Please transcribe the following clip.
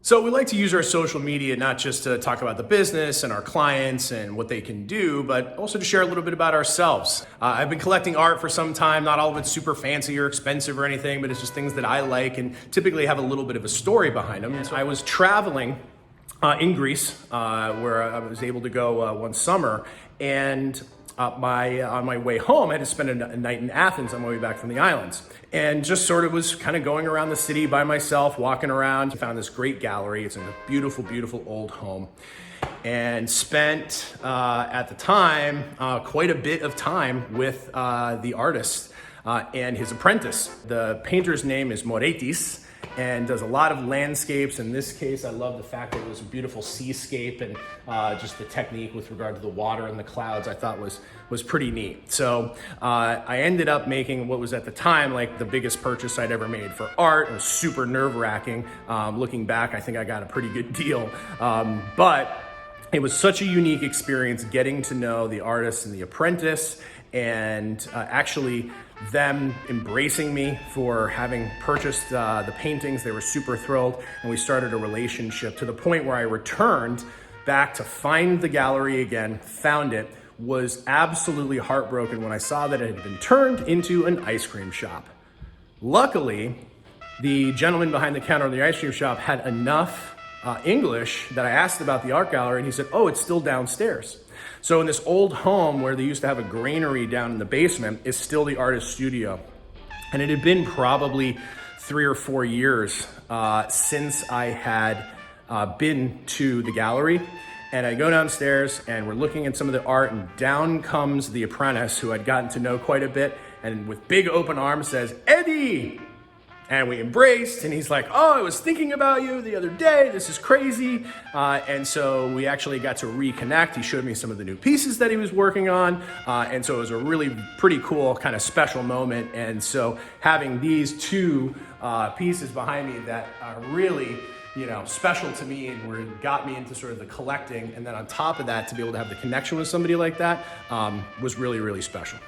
So we like to use our social media not just to talk about the business and our clients and what they can do, but also to share a little bit about ourselves. I've been collecting art for some time. Not all of it's super fancy or expensive or anything, but it's just things that I like and typically have a little bit of a story behind them. So I was traveling in Greece, where I was able to go one summer, and on my way home, I had to spend a night in Athens on my way back from the islands. And just sort of was kind of going around the city by myself, walking around. I found this great gallery. It's in a beautiful, beautiful old home. And spent, at the time, quite a bit of time with the artist and his apprentice. The painter's name is Moretis, and does a lot of landscapes. In this case, I love the fact that it was a beautiful seascape, and just the technique with regard to the water and the clouds I thought was pretty neat. So I ended up making what was at the time like the biggest purchase I'd ever made for art. It was super nerve-wracking. Looking back, I think I got a pretty good deal. But it was such a unique experience getting to know the artist and the apprentice, and actually them embracing me for having purchased the paintings. They were super thrilled, and we started a relationship to the point where I returned back to find the gallery again, found it, was absolutely heartbroken when I saw that it had been turned into an ice cream shop. Luckily, the gentleman behind the counter of the ice cream shop had enough English that I asked about the art gallery, and he said, "Oh, it's still downstairs." So in this old home where they used to have a granary down in the basement is still the artist's studio. And it had been probably 3 or 4 years since I had been to the gallery. And I go downstairs and we're looking at some of the art, and down comes the apprentice, who I'd gotten to know quite a bit, and with big open arms says, "Eddie!" And we embraced, and he's like, "Oh, I was thinking about you the other day. This is crazy." And so we actually got to reconnect. He showed me some of the new pieces that he was working on. And so it was a really pretty cool kind of special moment. And so having these two pieces behind me that are really, special to me and got me into sort of the collecting. And then on top of that, to be able to have the connection with somebody like that was really, really special.